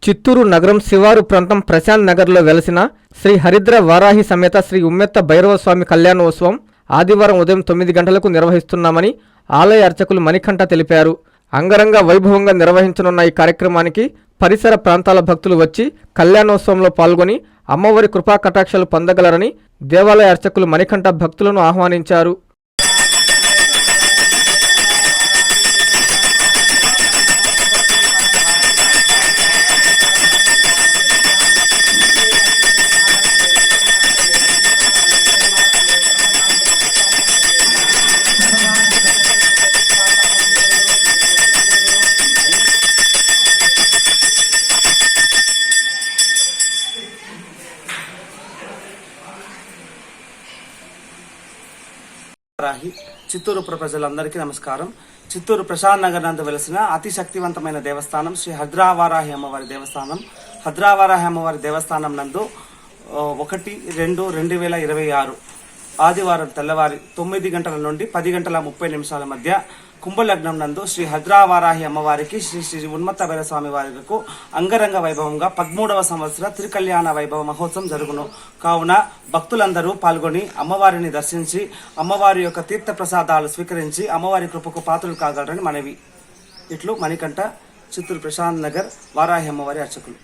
చిత్తూరు నగరం శివారు ప్రాంతం ప్రశాంత్ నగర్లో వెలసిన శ్రీ హరిద్ర వారాహి సమేత శ్రీ ఉమ్మెత్త భైరవస్వామి కళ్యాణోత్సవం ఆదివారం ఉదయం 9 గంటలకు నిర్వహిస్తున్నామని ఆలయ అర్చకులు మణికంఠ తెలిపారు. అంగరంగ వైభవంగా నిర్వహించనున్న ఈ కార్యక్రమానికి పరిసర ప్రాంతాల భక్తులు వచ్చి కళ్యాణోత్సవంలో పాల్గొని అమ్మవారి కృపా కటాక్షాలు పొందగలరని దేవాలయ అర్చకులు మణికంఠ భక్తులను ఆహ్వానించారు. చిత్తూరు ప్రజలందరికీ నమస్కారం. చిత్తూరు ప్రశాంత్ నగర్ నందు వెలిసిన అతి శక్తివంతమైన దేవస్థానం శ్రీ హద్రావారాహి అమ్మవారి దేవస్థానం. హద్రావారాహి అమ్మవారి దేవస్థానం నందు 1-2-2026 ఆదివారం తెల్లవారి 9 గంటల నుండి 10 గంటల 30 నిమిషాల మధ్య కుంభలగ్నం నందు శ్రీ హద్రావారాహి అమ్మవారికి శ్రీ ఉన్మత్త భైరవస్వామి వారికి అంగరంగ వైభవంగా 13వ సంవత్సర తిరుకల్యాణ వైభవ మహోత్సవం జరుగును. కావున భక్తులందరూ పాల్గొని అమ్మవారిని దర్శించి అమ్మవారి యొక్క తీర్థ ప్రసాదాలు స్వీకరించి అమ్మవారి కృపకు పాత్రలు కాగలరని మనవి. ఇట్లు మణికంఠ, చిత్తూరు ప్రశాంత్ నగర్ వారాహి అమ్మవారి అర్చకులు.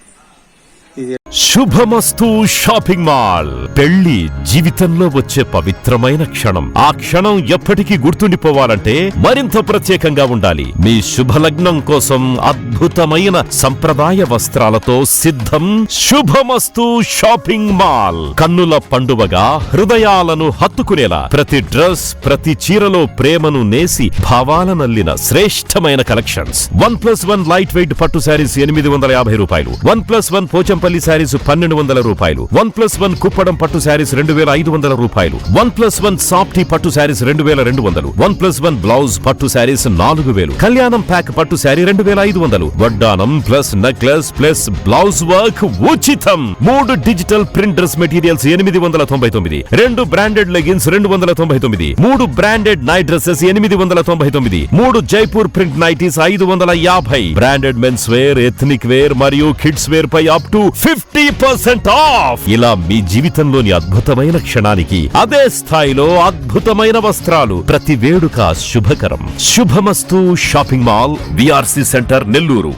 శుభమస్తు షాపింగ్ మాల్. పెళ్లి జీవితంలో వచ్చే పవిత్రమైన క్షణం. ఆ క్షణం ఎప్పటికీ గుర్తుండిపోవాలంటే మరింత ప్రత్యేకంగా ఉండాలి. మీ శుభలగ్నం కోసం అద్భుతమైన సంప్రదాయ వస్త్రాలతో సిద్ధం శుభమస్తు షాపింగ్ మాల్. కన్నుల పండువగా హృదయాలను హత్తుకునేలా ప్రతి డ్రెస్, ప్రతి చీరలో ప్రేమను నేసి భావాలనల్లిన శ్రేష్టమైన కలెక్షన్స్. 1+1 లైట్ వెయిట్ పట్టు శారీస్ 850 రూపాయలు, 1+1 పోచంపల్లి శారీస్ 1200 రూపాయలు, 1+1 కుప్పడం పట్టు శారీస్ 2500 రూపాయలు, 1+1 సాఫ్టీ పట్టు శారీస్ 2200, 1+1 బ్లౌజ్ పట్టు శారీస్ 4000, కళ్యాణం ప్యాక్ పట్టు శారీ 2500, వడ్డానం plus necklace plus blouse work ఉచితం. 3 digital print dress materials 899, 2 branded leggings 299, 3 branded night dresses 899, 3 Jaipur print nighties 550, branded men's wear, ethnic wear మరియు కిడ్స్ వేర్ పై అప్ టు 50% ఆఫ్. ఇలా మీ జీవితంలోని అద్భుతమైన క్షణానికి అదే స్థాయిలో అద్భుతమైన వస్త్రాలు. ప్రతి వేడుక శుభకరం. శుభమస్తు shopping mall, VRC centre, Nellore.